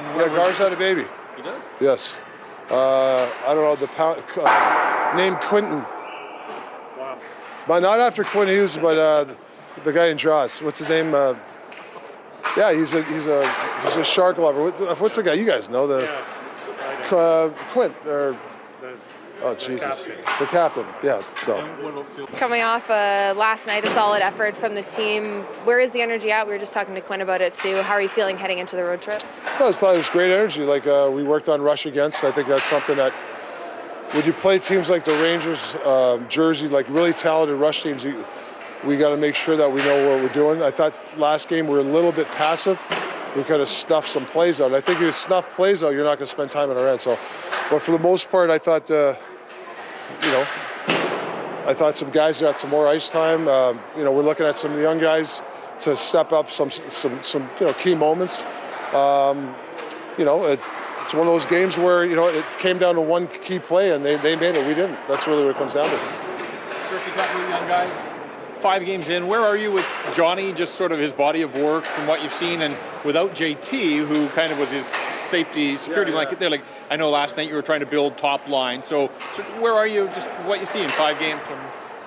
And yeah, Gar's had a baby. He did? Yes. I don't know, named Quentin. Wow. But not after Quinn Hughes, but the guy in Jaws. What's his name? Yeah, he's a shark lover. What's the guy? You guys know Quint or Jesus, the captain. Yeah. So coming off last night, a solid effort from the team. Where is the energy at? We were just talking to Quinn about it too. How are you feeling heading into the road trip? I just thought it was great energy. Like we worked on rush against. I think that's something that when you play teams like the Rangers, Jersey, like really talented rush teams, we got to make sure that we know what we're doing. I thought last game we were a little bit passive. We kind of stuffed some plays out. And I think if you snuff plays out, you're not going to spend time on our end. So, but for the most part, I thought, I thought some guys got some more ice time. We're looking at some of the young guys to step up some key moments. It's one of those games where it came down to one key play and they made it. We didn't. That's really what it comes down to. Rick, you got young guys. 5 games in, where are you with Johnny? Just sort of his body of work from what you've seen, and without JT, who kind of was his security blanket there. Like I know last night you were trying to build top line. So where are you? Just what you see in 5 games from?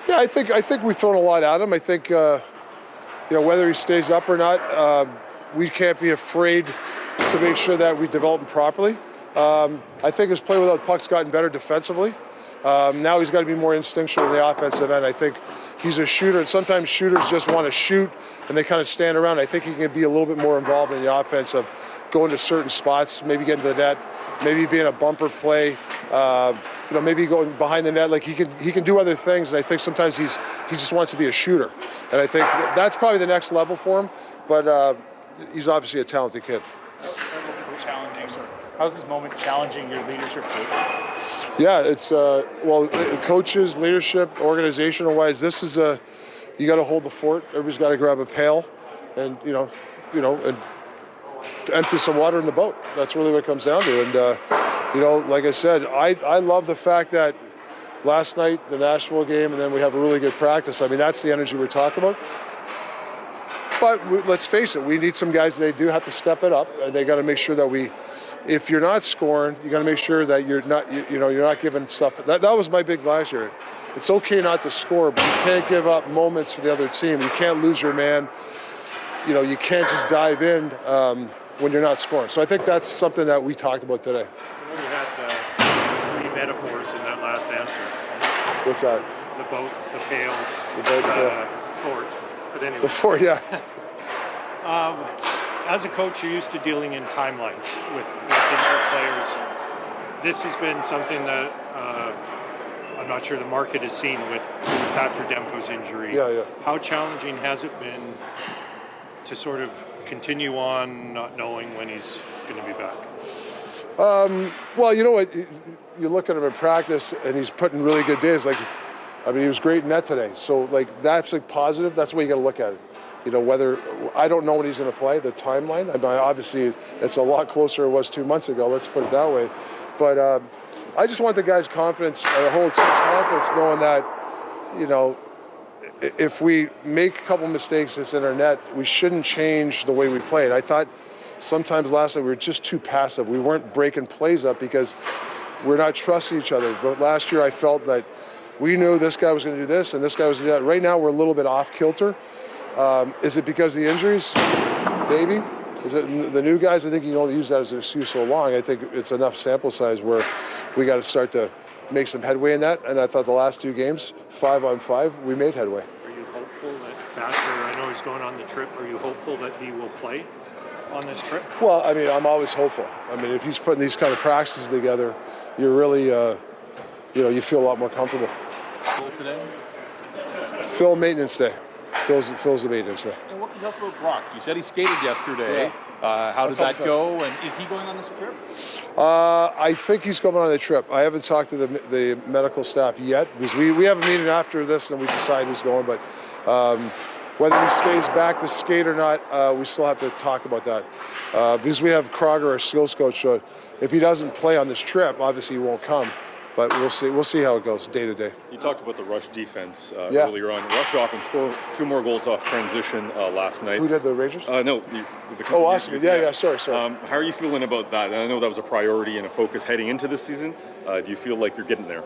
Yeah, I think we've thrown a lot at him. I think whether he stays up or not, we can't be afraid to make sure that we develop him properly. I think his play without puck's gotten better defensively. Now he's got to be more instinctual in the offensive end. I think he's a shooter, and sometimes shooters just want to shoot and they kind of stand around. I think he can be a little bit more involved in the offense of going to certain spots, maybe getting to the net, maybe being a bumper play, maybe going behind the net. Like he can do other things, and I think sometimes he just wants to be a shooter. And I think that's probably the next level for him, but he's obviously a talented kid. How's this moment challenging your leadership group? Yeah, it's coaches, leadership, organizational-wise. This is you got to hold the fort. Everybody's got to grab a pail, and and empty some water in the boat. That's really what it comes down to. And like I said, I love the fact that last night the Nashville game, and then we have a really good practice. I mean, that's the energy we're talking about. But let's face it, we need some guys. They do have to step it up, and they got to make sure that if you're not scoring, you got to make sure that you're not, you're not giving stuff. That was my big last year. It's okay not to score, but you can't give up moments for the other team. You can't lose your man. You can't just dive in when you're not scoring. So I think that's something that we talked about today. You had 3 metaphors in that last answer. What's that? The boat, the pail, the fort. But anyway. The fort, yeah. As a coach, you're used to dealing in timelines with injured players. This has been something that I'm not sure the market has seen with Thatcher Demko's injury. Yeah. How challenging has it been to sort of continue on not knowing when he's going to be back? Well, you know what? You look at him in practice, and he's putting really good days. He was great in net today. So, that's a positive. That's the way you got to look at it. Whether I don't know when he's going to play, the timeline. Obviously, it's a lot closer than it was 2 months ago. Let's put it that way. But I just want the guys' confidence, the whole team's confidence, knowing that, if we make a couple mistakes that's in our net, we shouldn't change the way we played. I thought sometimes last night we were just too passive. We weren't breaking plays up because we're not trusting each other. But last year I felt that we knew this guy was going to do this and this guy was going to do that. Right now we're a little bit off kilter. Is it because of the injuries? Maybe. Is it the new guys? I think you can only use that as an excuse so long. I think it's enough sample size where we got to start to make some headway in that. And I thought the last 2 games, 5-on-5, we made headway. Are you hopeful that Thatcher, I know he's going on the trip, are you hopeful that he will play on this trip? Well, I'm always hopeful. If he's putting these kind of practices together, you're really, you feel a lot more comfortable. Phil today? Phil, maintenance day. Phil's the maintenance day. And what can you tell us about Brock? You said he skated yesterday. Yeah. How did that go? And is he going on this trip? I think he's coming on the trip. I haven't talked to the medical staff yet because we have a meeting after this and we decide who's going. But whether he stays back to skate or not, we still have to talk about that. Because we have Krogger, our skills coach. So if he doesn't play on this trip, obviously he won't come. but we'll see. We'll see how it goes day to day. You talked about the rush defense Yeah. earlier on. Rush off and score 2 more goals off transition last night. Who did the Rangers? No. Oh, awesome. Yeah. Sorry. How are you feeling about that? And I know that was a priority and a focus heading into this season. Do you feel like you're getting there?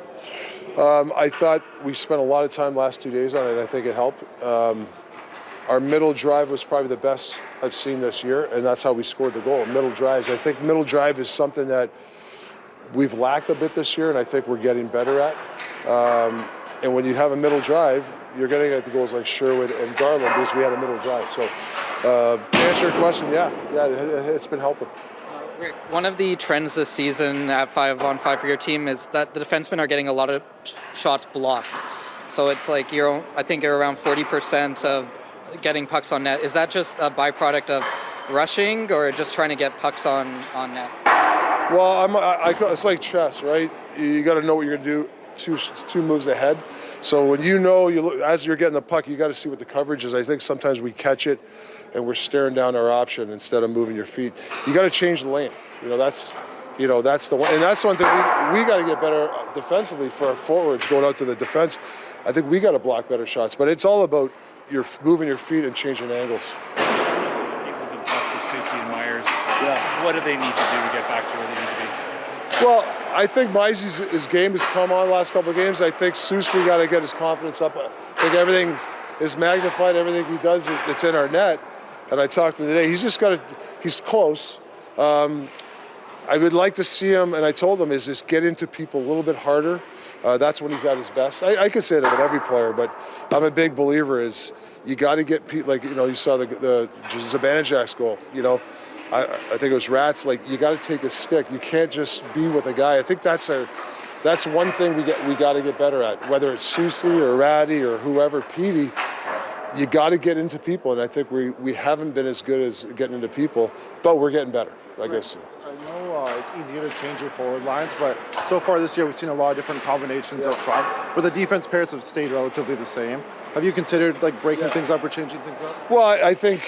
I thought we spent a lot of time last 2 days on it. I think it helped. Our middle drive was probably the best I've seen this year, and that's how we scored the goal. Middle drives. I think middle drive is something that we've lacked a bit this year, and I think we're getting better at. And when you have a middle drive, you're getting at the goals like Sherwood and Garland because we had a middle drive. So to answer your question, it's been helping. Rick, one of the trends this season at 5-on-5 for your team is that the defensemen are getting a lot of shots blocked. So it's like I think you're around 40% of getting pucks on net. Is that just a byproduct of rushing or just trying to get pucks on net? Well, it's like chess, right? You got to know what you're going to do two moves ahead. So when you know, as you're getting the puck, you got to see what the coverage is. I think sometimes we catch it and we're staring down our option instead of moving your feet. You got to change the lane. That's the one, and that's one thing we got to get better defensively for our forwards going out to the defense. I think we got to block better shots, but it's all about moving your feet and changing angles. Things have been tough for Susie and Myers. Yeah. What do they need to do to get back to where they need to be? Well, I think Mizey's game has come on the last couple of games. I think Seuss, we got to get his confidence up. I think everything is magnified. Everything he does, it's in our net. And I talked to him today. He's close. I would like to see him, and I told him, is just get into people a little bit harder. That's when he's at his best. I could say that with every player, but I'm a big believer is you got to get people, like, you saw the Zibanejad's goal, I think it was Rats, like, you got to take a stick. You can't just be with a guy. I think that's one thing we got to get better at, whether it's Susie or Ratty or whoever, Petey. You got to get into people, and I think we haven't been as good as getting into people, but we're getting better, I guess. I know it's easier to change your forward lines, but so far this year we've seen a lot of different combinations up front, but the defense pairs have stayed relatively the same. Have you considered breaking things up or changing things up? Well, I think,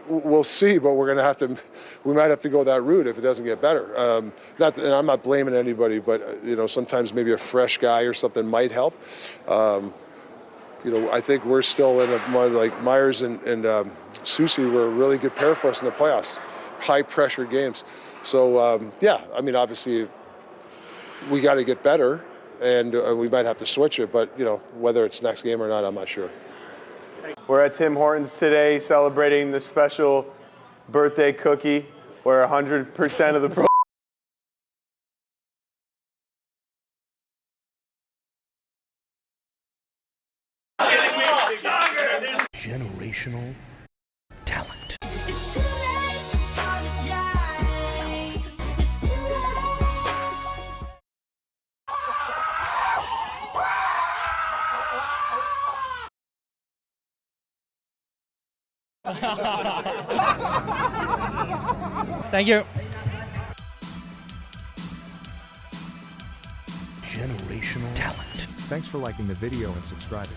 we'll see, but we might have to go that route if it doesn't get better. And I'm not blaming anybody, but sometimes maybe a fresh guy or something might help. I think we're still in like Myers and Susie were a really good pair for us in the playoffs, high pressure games. So obviously we got to get better, and we might have to switch it. But whether it's next game or not, I'm not sure. We're at Tim Hortons today celebrating the special birthday cookie where 100% of the generational talent. It's too late to apologize. It's too Thank you. Generational talent. Thanks for liking the video and subscribing.